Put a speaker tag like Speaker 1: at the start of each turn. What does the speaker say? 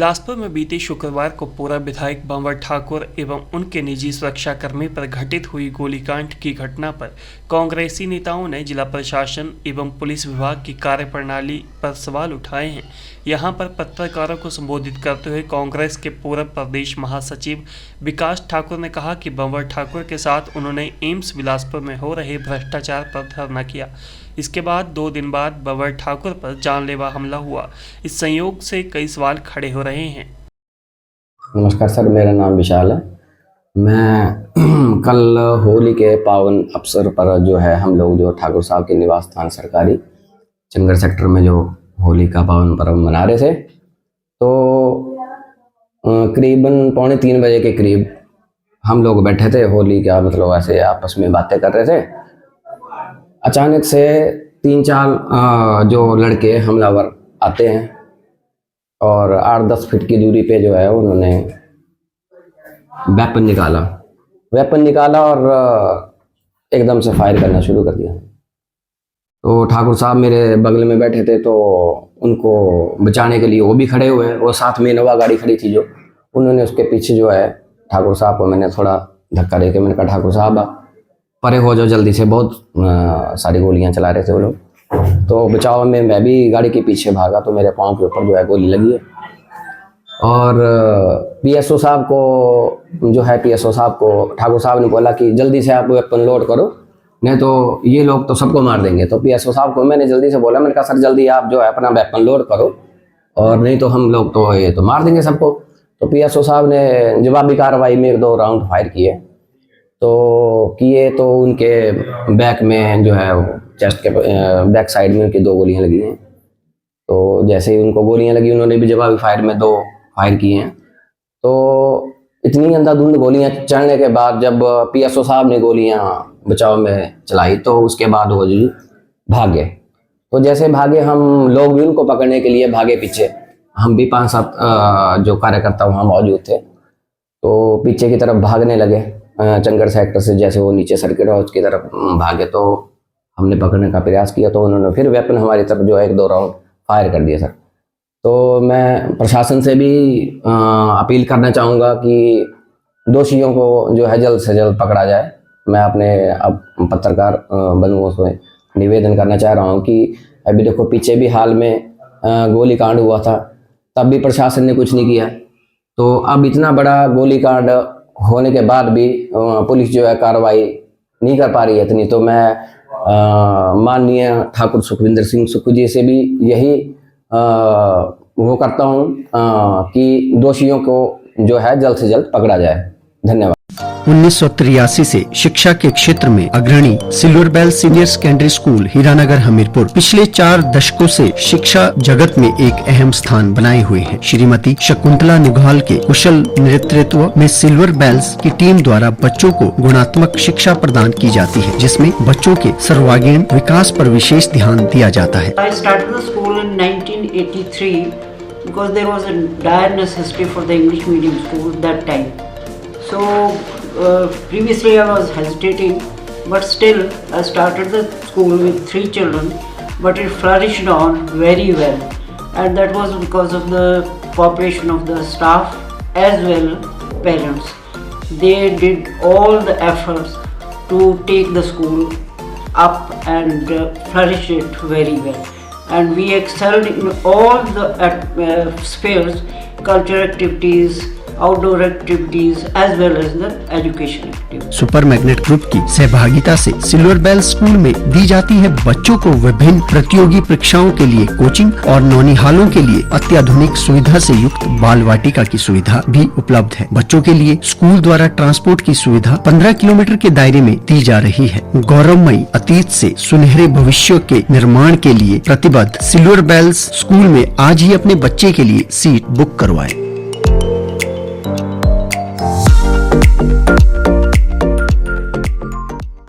Speaker 1: बिलासपुर में बीते शुक्रवार को पूरा विधायक बंवर ठाकुर एवं उनके निजी सुरक्षाकर्मी पर घटित हुई गोलीकांड की घटना पर कांग्रेसी नेताओं ने जिला प्रशासन एवं पुलिस विभाग की कार्यप्रणाली पर सवाल उठाए हैं। यहां पर पत्रकारों को संबोधित करते हुए कांग्रेस के पूर्व प्रदेश महासचिव विकास ठाकुर ने कहा कि बंवर ठाकुर के साथ उन्होंने एम्स बिलासपुर में हो रहे भ्रष्टाचार पर धरना किया। इसके बाद 2 दिन बाद बंवर ठाकुर पर जानलेवा हमला हुआ। इस संयोग से कई सवाल खड़े हो रहे हैं।
Speaker 2: नमस्कार सर, मेरा नाम विशाल है। मैं कल होली के पावन अवसर पर जो है हम लोग जो ठाकुर साहब के निवास स्थान सरकारी चंगर सेक्टर में जो होली का पावन पर्व मना रहे थे, तो करीबन 2:45 बजे के करीब हम लोग बैठे थे। होली का मतलब ऐसे आपस में बातें कर रहे थे। अचानक से 3-4 जो लड़के हमलावर आते हैं और 8-10 फीट की दूरी पे जो है उन्होंने वेपन निकाला और एकदम से फायर करना शुरू कर दिया। तो ठाकुर साहब मेरे बगल में बैठे थे, तो उनको बचाने के लिए वो भी खड़े हुए हैं। वो साथ में इनोवा गाड़ी खड़ी थी, जो उन्होंने उसके पीछे जो है ठाकुर साहब को मैंने थोड़ा धक्का देके मैंने कहा, ठाकुर साहब परे हो जाओ जल्दी से। बहुत सारी गोलियां चला रहे थे वो लोग। तो बचाव में मैं भी गाड़ी के पीछे भागा, तो मेरे पाँव के ऊपर जो है गोली लगी है। और पीएसओ साहब को ठाकुर साहब ने बोला कि जल्दी से आप वेपन लोड करो, नहीं तो ये लोग तो सबको मार देंगे। तो पीएसओ साहब को मैंने जल्दी से बोला, मैंने कहा सर जल्दी आप जो है अपना वेपन लोड करो, और नहीं तो हम लोग तो ये तो मार देंगे सबको। तो पीएसओ साहब ने जवाबी कार्रवाई में 1-2 राउंड फायर किए। तो उनके बैक में जो है चेस्ट के बैक साइड में उनकी 2 गोलियां लगी हैं। तो जैसे ही उनको गोलियां लगी, उन्होंने भी जवाबी फायर में 2 फायर किए हैं। तो इतनी अंधाधुंध गोलियां चलने के बाद जब पीएसओ साहब ने गोलियां बचाव में चलाई, तो उसके बाद वो जी भाग गए। तो जैसे भागे, हम लोग भी उनको पकड़ने के लिए भागे पीछे। हम भी 5-7 जो कार्यकर्ता वहाँ मौजूद थे, तो पीछे की तरफ भागने लगे। चंगर सेक्टर से जैसे वो नीचे सर्किट हाउस की तरफ भागे, तो हमने पकड़ने का प्रयास किया, तो उन्होंने फिर वेपन हमारी तरफ जो है 1-2 राउंड फायर कर दिया सर। तो मैं प्रशासन से भी अपील करना चाहूँगा कि दोषियों को जो है जल्द से जल्द पकड़ा जाए। मैं अपने अब पत्रकार बंधुओं से निवेदन करना चाह रहा हूँ कि अभी देखो पीछे भी हाल में गोलीकांड हुआ था, तब भी प्रशासन ने कुछ नहीं किया। तो अब इतना बड़ा गोलीकांड होने के बाद भी पुलिस जो है कार्रवाई नहीं कर पा रही है इतनी। तो मैं माननीय ठाकुर सुखविंदर सिंह सुक्खू जी से भी यही वो करता हूँ कि दोषियों को जो है जल्द से जल्द पकड़ा जाए। धन्यवाद।
Speaker 3: 1983 से शिक्षा के क्षेत्र में अग्रणी silver bell senior secondary school Hiranagar Hamirpur पिछले 4 दशकों से शिक्षा जगत में एक अहम स्थान बनाए हुए हैं। श्रीमती शकुंतला निघाल के कुशल नेतृत्व में सिल्वर बेल्स की टीम द्वारा बच्चों को गुणात्मक शिक्षा प्रदान की जाती है, जिसमें बच्चों के सर्वांगीण विकास पर विशेष ध्यान दिया जाता है।
Speaker 4: I started the school in 1983 because there was a dire necessity for the English medium school that time. So previously I was hesitating, but still I started the school with 3 children, but it flourished on very well, and that was because of the cooperation of the staff as well parents. They did all the efforts to take the school up and flourish it very well, and we excelled in all the spheres, cultural activities, outdoor activities as well as the education activities.
Speaker 3: Super magnet group की सहभागिता से silver bell school में दी जाती है बच्चों को विभिन्न प्रतियोगी परीक्षाओं के लिए कोचिंग, और नौनिहालों के लिए अत्याधुनिक सुविधा से युक्त बाल वाटिका की सुविधा भी उपलब्ध है। बच्चों के लिए स्कूल द्वारा ट्रांसपोर्ट की सुविधा 15 किलोमीटर के दायरे में दी जा रही है। गौरवमयी अतीत से सुनहरे भविष्य के निर्माण के लिए प्रतिबद्ध सिल्वर बेल्स स्कूल में आज ही अपने बच्चे के लिए सीट बुक करवाएं।